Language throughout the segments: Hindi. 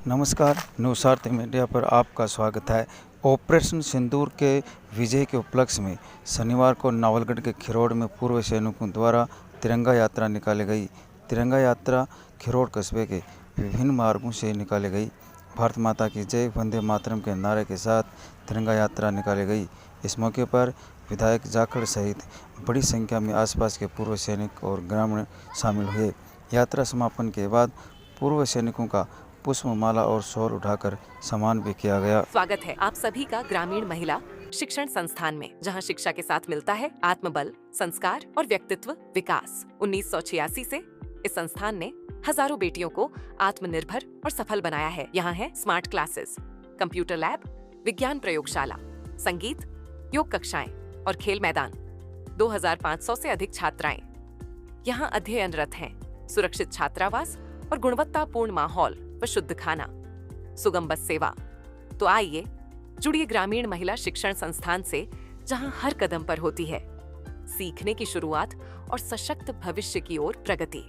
नमस्कार, न्यूज़ मीडिया पर आपका स्वागत है। ऑपरेशन सिंदूर के विजय के उपलक्ष्य में शनिवार को नावलगढ़ के खिरोड़ में पूर्व सैनिकों द्वारा तिरंगा यात्रा निकाली गई। तिरंगा यात्रा खिरोड़ कस्बे के विभिन्न मार्गों से निकाली गई। भारत माता की जय, वंदे मातरम के नारे के साथ तिरंगा यात्रा निकाली गई। इस मौके पर विधायक जाखड़ सहित बड़ी संख्या में आसपास के पूर्व सैनिक और ग्रामीण शामिल हुए। यात्रा समापन के बाद पूर्व सैनिकों का पुष्पमाला और शॉल उठाकर सम्मान भी किया गया। स्वागत है आप सभी का ग्रामीण महिला शिक्षण संस्थान में, जहां शिक्षा के साथ मिलता है आत्मबल, संस्कार और व्यक्तित्व विकास। 1986 से इस संस्थान ने हजारों बेटियों को आत्मनिर्भर और सफल बनाया है। यहाँ है स्मार्ट क्लासेस, कंप्यूटर लैब, विज्ञान प्रयोगशाला, संगीत, योग कक्षाएं और खेल मैदान। 2500 से अधिक छात्राएं यहाँ अध्ययनरत हैं। सुरक्षित छात्रावास और गुणवत्तापूर्ण माहौल व शुद्ध खाना, सुगम बस सेवा। तो आइए जुड़िए ग्रामीण महिला शिक्षण संस्थान से, जहां हर कदम पर होती है सीखने की शुरुआत और सशक्त भविष्य की ओर प्रगति।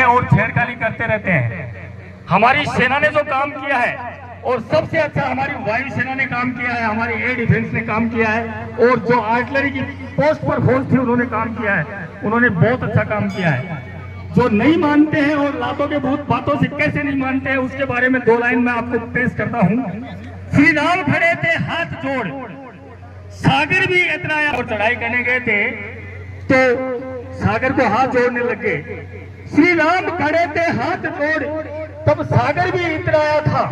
और छेड़खानी करते रहते हैं। हमारी सेना ने जो काम किया है और सबसे अच्छा हमारी वायुसेना ने काम किया है, हमारी एयर डिफेंस ने काम किया है, और जो आर्टिलरी की पोस्ट पर फोर्स थी उन्होंने काम किया है, उन्होंने बहुत अच्छा काम किया है। जो नहीं मानते हैं और लातों के भूत बातों से कैसे नहीं मानते हैं, उसके बारे में 2 लाइन में आपको पेश करता हूं। श्री राम खड़े थे हाथ जोड़, सागर भी इतराया, और चढ़ाई करने गए थे तो सागर को हाथ जोड़ने लगे। श्री राम खड़े थे हाथ जोड़, तब सागर भी इतराया था।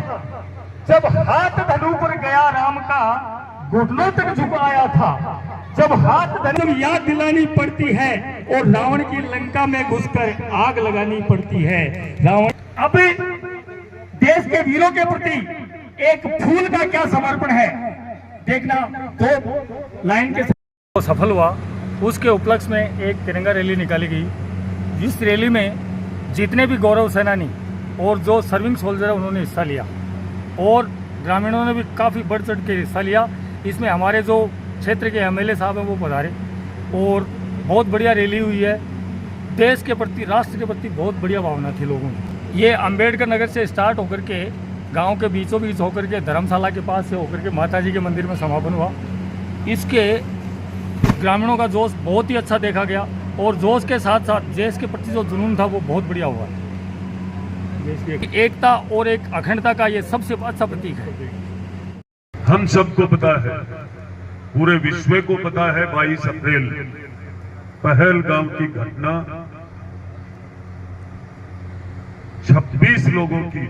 जब हाथ धनु पर गया राम का, घुटनों तक झुकाया था। जब हाथ धनु याद दिलानी पड़ती है और रावण की लंका में घुसकर आग लगानी पड़ती है। रावण अब देश के वीरों के प्रति एक फूल का क्या समर्पण है, देखना 2 लाइन के सफल हुआ। उसके उपलक्ष्य में एक तिरंगा रैली निकाली गई। इस रैली में जितने भी गौरव सेनानी और जो सर्विंग सोल्जर है उन्होंने हिस्सा लिया, और ग्रामीणों ने भी काफ़ी बढ़ चढ़ के हिस्सा लिया। इसमें हमारे जो क्षेत्र के एमएलए साहब हैं वो पधारे, और बहुत बढ़िया रैली हुई है। देश के प्रति, राष्ट्र के प्रति बहुत बढ़िया भावना थी लोगों की। ये अंबेडकर नगर से स्टार्ट होकर के गांव के बीचों बीच होकर के धर्मशाला के पास से होकर के माता जी के मंदिर में समापन हुआ। इसके ग्रामीणों का जोश बहुत ही अच्छा देखा गया, और जोश के साथ साथ देश के प्रति जो जुनून था वो बहुत बढ़िया हुआ। देश की एकता और एक अखंडता का ये सबसे अच्छा प्रतीक है। हम सबको पता है, पूरे विश्व को पता है, 22 अप्रैल पहलगाम की घटना, 26 लोगों की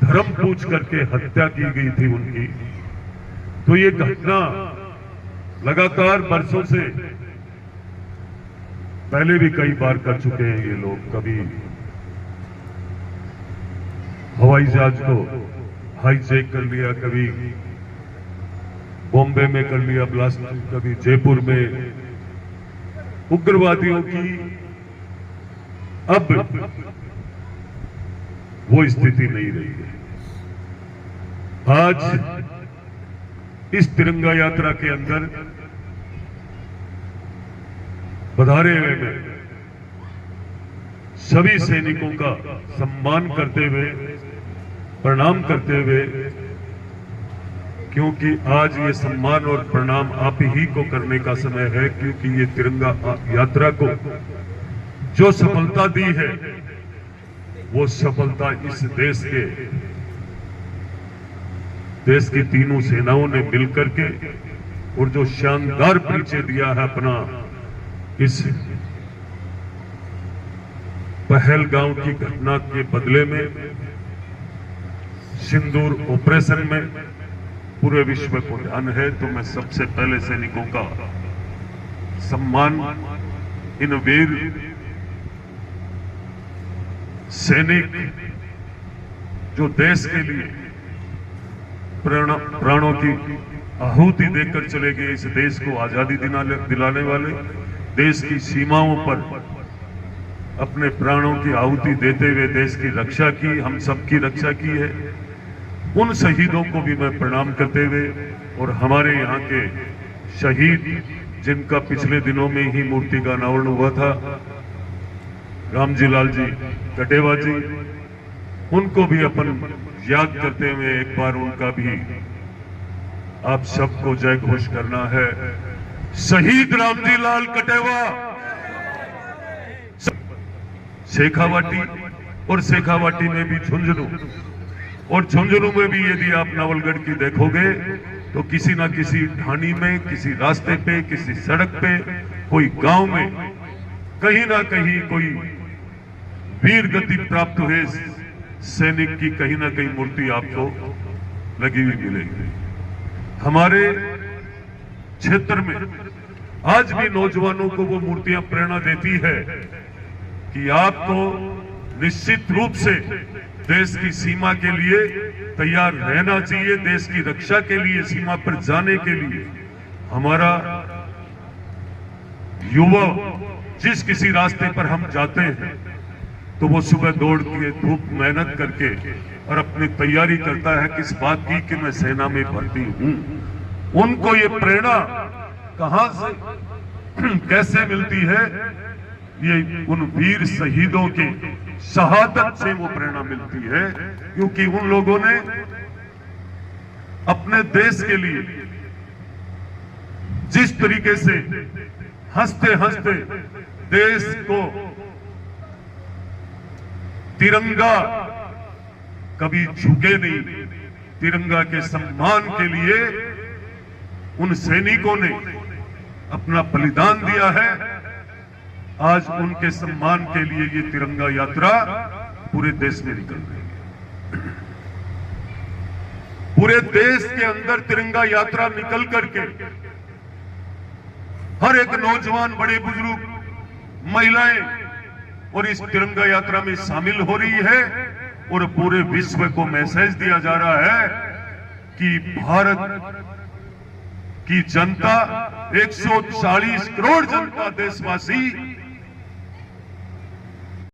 धर्म पूछ करके हत्या की गई थी उनकी। तो ये घटना लगातार बरसों से पहले भी कई बार कर चुके हैं ये लोग। कभी हवाई जहाज को हाईजैक कर लिया, कभी बॉम्बे में कर लिया ब्लास्ट, कभी जयपुर में। उग्रवादियों की अब वो स्थिति नहीं रही है। आज इस तिरंगा यात्रा के अंदर पधारे हुए में सभी सैनिकों का सम्मान करते हुए, प्रणाम करते हुए, क्योंकि आज ये सम्मान और प्रणाम आप ही को करने का समय है, क्योंकि ये तिरंगा यात्रा को जो सफलता दी है वो सफलता इस देश की तीनों सेनाओं ने मिलकर के, और जो शानदार परिचय दिया है अपना इस पहलगाम की घटना के बदले में, सिंदूर ऑपरेशन में पूरे विश्व को ध्यान है। तो मैं सबसे पहले सैनिकों का सम्मान, इन वीर सैनिक जो देश के लिए प्राणों की आहुति देकर चले गए, इस देश को आजादी दिलाने वाले, देश की सीमाओं पर अपने प्राणों की आहुति देते हुए देश की रक्षा की, हम सबकी रक्षा की है। उन शहीदों को भी मैं प्रणाम करते हुए, और हमारे यहाँ के शहीद जिनका पिछले दिनों में ही मूर्ति का अनावरण हुआ था, रामजी लाल जी कटेवा जी, उनको भी अपन याद करते हुए एक बार उनका भी आप सबको जय घोष करना है। शहीद रामजी लाल कटेवा, शेखावाटी, और शेखावाटी में भी झुंझुनू, और झुंझुनू में भी यदि आप नवलगढ़ की देखोगे तो किसी ना किसी ढाणी में, किसी रास्ते पे, किसी सड़क पे, कोई गांव में कहीं ना कहीं कोई वीर गति प्राप्त हुए सैनिक की कहीं ना कहीं मूर्ति आपको लगी हुई मिलेगी। हमारे क्षेत्र में आज भी नौजवानों को वो मूर्तियां प्रेरणा देती है कि आपको निश्चित रूप से देश की सीमा के लिए तैयार रहना चाहिए, देश की रक्षा के लिए, सीमा पर जाने के लिए। हमारा युवा जिस किसी रास्ते पर हम जाते हैं तो वो सुबह दौड़ के धूप मेहनत करके और अपनी तैयारी करता है किस बात की कि मैं सेना में भर्ती हूं। उनको ये प्रेरणा कहां से कैसे मिलती है, ये उन वीर शहीदों के शहादत से वो प्रेरणा मिलती है, क्योंकि उन लोगों ने अपने देश के लिए जिस तरीके से हंसते हंसते देश को तिरंगा कभी झुके नहीं, तिरंगा के सम्मान के लिए उन सैनिकों ने अपना बलिदान दिया है। आज उनके सम्मान के लिए ये तिरंगा यात्रा पूरे देश में निकल रही है। पूरे देश के अंदर तिरंगा यात्रा निकल करके हर एक नौजवान, बड़े बुजुर्ग, महिलाएं और इस तिरंगा यात्रा में शामिल हो रही है और पूरे विश्व को मैसेज दिया जा रहा है कि भारत की जनता, 140 करोड़ जनता, देशवासी